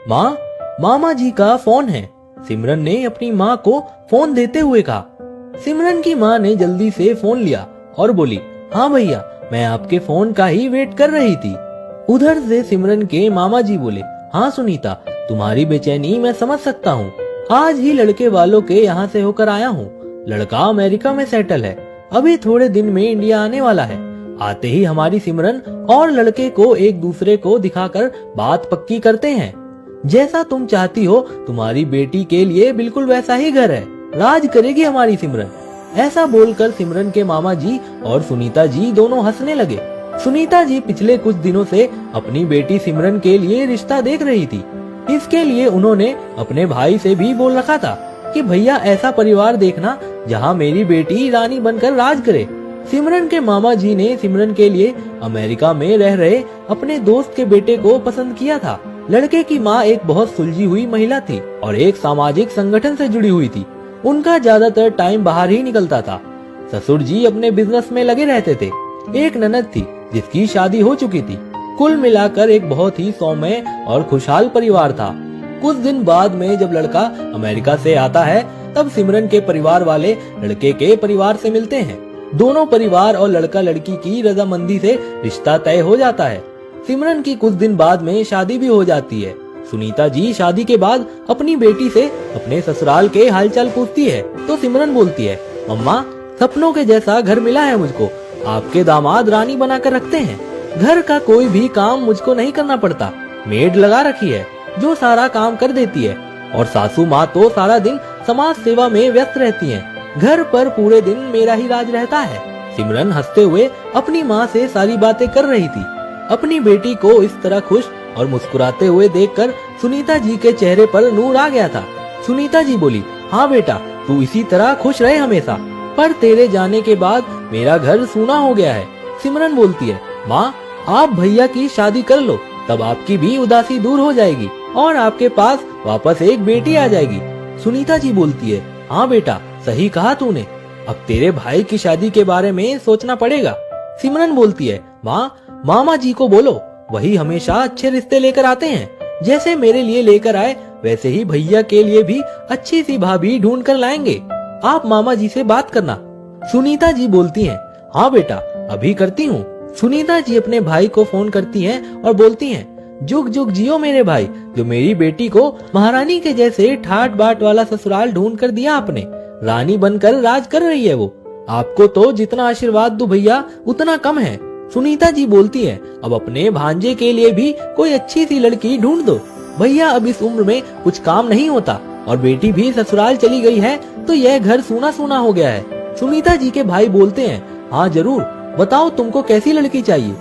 माँ, मामा जी का फोन है। सिमरन ने अपनी माँ को फोन देते हुए कहा। सिमरन की माँ ने जल्दी से फोन लिया और बोली, हाँ भैया, मैं आपके फोन का ही वेट कर रही थी। उधर से सिमरन के मामा जी बोले, हाँ सुनीता, तुम्हारी बेचैनी मैं समझ सकता हूँ। आज ही लड़के वालों के यहाँ से होकर आया हूँ। लड़का अमेरिका में सेटल है, अभी थोड़े दिन में इंडिया आने वाला है। आते ही हमारी सिमरन और लड़के को एक दूसरे को दिखाकर बात पक्की करते हैं। जैसा तुम चाहती हो, तुम्हारी बेटी के लिए बिल्कुल वैसा ही घर है। राज करेगी हमारी सिमरन। ऐसा बोलकर सिमरन के मामा जी और सुनीता जी दोनों हंसने लगे। सुनीता जी पिछले कुछ दिनों से अपनी बेटी सिमरन के लिए रिश्ता देख रही थी। इसके लिए उन्होंने अपने भाई से भी बोल रखा था कि भैया ऐसा परिवार देखना जहां मेरी बेटी रानी बनकर राज करे। सिमरन के मामा जी ने सिमरन के लिए अमेरिका में रह रहे अपने दोस्त के बेटे को पसंद किया था। लड़के की माँ एक बहुत सुलझी हुई महिला थी और एक सामाजिक संगठन से जुड़ी हुई थी। उनका ज्यादातर टाइम बाहर ही निकलता था। ससुर जी अपने बिजनेस में लगे रहते थे। एक ननद थी जिसकी शादी हो चुकी थी। कुल मिलाकर एक बहुत ही सौम्य और खुशहाल परिवार था। कुछ दिन बाद में जब लड़का अमेरिका से आता है, तब सिमरन के परिवार वाले लड़के के परिवार से मिलते हैं। दोनों परिवार और लड़का लड़की की रजामंदी से रिश्ता तय हो जाता है। सिमरन की कुछ दिन बाद में शादी भी हो जाती है। सुनीता जी शादी के बाद अपनी बेटी से अपने ससुराल के हालचाल पूछती है तो सिमरन बोलती है, मम्मा, सपनों के जैसा घर मिला है मुझको। आपके दामाद रानी बनाकर रखते हैं। घर का कोई भी काम मुझको नहीं करना पड़ता। मेड लगा रखी है जो सारा काम कर देती है और सासू माँ तो सारा दिन समाज सेवा में व्यस्त रहती हैं। घर पर पूरे दिन मेरा ही राज रहता है। सिमरन हंसते हुए अपनी माँ से सारी बातें कर रही थी। अपनी बेटी को इस तरह खुश और मुस्कुराते हुए देखकर सुनीता जी के चेहरे पर नूर आ गया था। सुनीता जी बोली, हाँ बेटा, तू इसी तरह खुश रहे हमेशा, पर तेरे जाने के बाद मेरा घर सूना हो गया है। सिमरन बोलती है, माँ, आप भैया की शादी कर लो, तब आपकी भी उदासी दूर हो जाएगी और आपके पास वापस एक बेटी आ जाएगी। सुनीता जी बोलती है, हाँ बेटा, सही कहा तूने। अब तेरे भाई की शादी के बारे में सोचना पड़ेगा। सिमरन बोलती है, माँ, मामा जी को बोलो, वही हमेशा अच्छे रिश्ते लेकर आते हैं। जैसे मेरे लिए लेकर आए, वैसे ही भैया के लिए भी अच्छी सी भाभी ढूंढ कर लाएंगे। आप मामा जी से बात करना। सुनीता जी बोलती हैं, हाँ बेटा, अभी करती हूँ। सुनीता जी अपने भाई को फोन करती हैं और बोलती हैं, जुग जुग जियो मेरे भाई, जो मेरी बेटी को महारानी के जैसे ठाट बाट वाला ससुराल ढूंढ कर दिया आपने। रानी बनकर राज कर रही है वो। आपको तो जितना आशीर्वाद दूं भैया उतना कम है। सुनीता जी बोलती है, अब अपने भांजे के लिए भी कोई अच्छी सी लड़की ढूंढ दो भैया। अब इस उम्र में कुछ काम नहीं होता और बेटी भी ससुराल चली गई है तो यह घर सूना सूना हो गया है। सुनीता जी के भाई बोलते हैं, हाँ जरूर, बताओ तुमको कैसी लड़की चाहिए।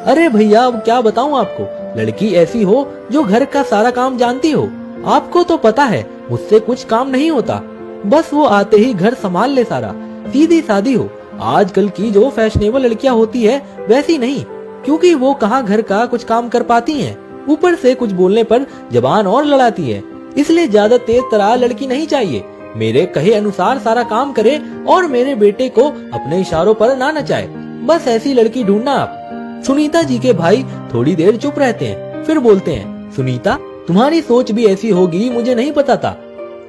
अरे भैया, अब क्या बताऊं आपको, लड़की ऐसी हो जो घर का सारा काम जानती हो। आपको तो पता है मुझसे कुछ काम नहीं होता, बस वो आते ही घर संभाल ले सारा। सीधी सादी हो। आजकल की जो फैशनेबल लड़कियां होती है वैसी नहीं, क्योंकि वो कहाँ घर का कुछ काम कर पाती हैं। ऊपर से कुछ बोलने पर जबान और लड़ाती है। इसलिए ज्यादा तेज तरार लड़की नहीं चाहिए। मेरे कहे अनुसार सारा काम करे और मेरे बेटे को अपने इशारों पर ना नचाए। बस ऐसी लड़की ढूंढना आप। सुनीता जी के भाई थोड़ी देर चुप रहते हैं, फिर बोलते हैं, सुनीता, तुम्हारी सोच भी ऐसी होगी मुझे नहीं पता था।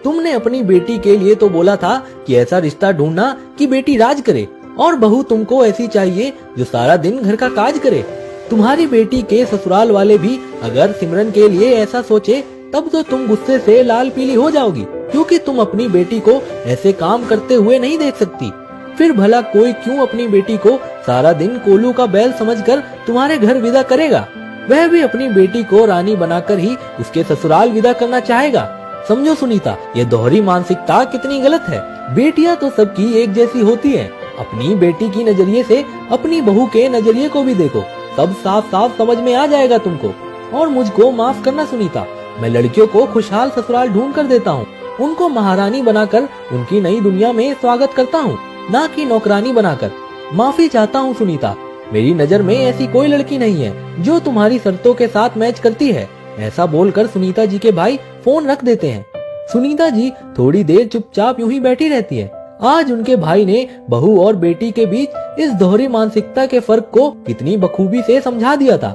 तुमने अपनी बेटी के लिए तो बोला था कि ऐसा रिश्ता ढूंढना कि बेटी राज करे, और बहू तुमको ऐसी चाहिए जो सारा दिन घर का काज करे। तुम्हारी बेटी के ससुराल वाले भी अगर सिमरन के लिए ऐसा सोचे, तब तो तुम गुस्से से लाल पीली हो जाओगी, क्योंकि तुम अपनी बेटी को ऐसे काम करते हुए नहीं देख सकती। फिर भला कोई क्यों अपनी बेटी को सारा दिन कोलू का बैल समझकर तुम्हारे घर विदा करेगा। वह भी अपनी बेटी को रानी बनाकर ही उसके ससुराल विदा करना चाहेगा। समझो सुनीता, ये दोहरी मानसिकता कितनी गलत है। बेटियां तो सबकी एक जैसी होती हैं। अपनी बेटी की नजरिए से अपनी बहू के नजरिए को भी देखो, सब साफ साफ समझ में आ जाएगा तुमको। और मुझको माफ करना सुनीता, मैं लड़कियों को खुशहाल ससुराल ढूंढ कर देता हूँ। उनको महारानी बनाकर उनकी नई दुनिया में स्वागत करता हूँ, ना कि नौकरानी बनाकर। माफी चाहता हूँ सुनीता, मेरी नजर में ऐसी कोई लड़की नहीं है जो तुम्हारी शर्तों के साथ मैच करती है। ऐसा बोलकर सुनीता जी के भाई फोन रख देते हैं। सुनीता जी थोड़ी देर चुपचाप यूं ही बैठी रहती है। आज उनके भाई ने बहू और बेटी के बीच इस दोहरी मानसिकता के फर्क को कितनी बखूबी से समझा दिया था।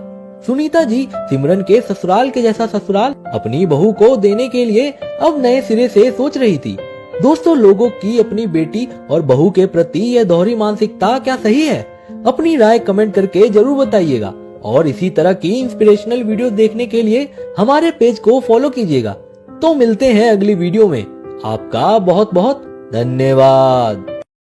सुनीता जी सिमरन के ससुराल के जैसा ससुराल अपनी बहू को देने के लिए अब नए सिरे से सोच रही थी। दोस्तों, लोगों की अपनी बेटी और बहू के प्रति यह दोहरी मानसिकता क्या सही है? अपनी राय कमेंट करके जरूर बताइएगा और इसी तरह की इंस्पिरेशनल वीडियो देखने के लिए हमारे पेज को फॉलो कीजिएगा। तो मिलते हैं अगली वीडियो में। आपका बहुत बहुत धन्यवाद।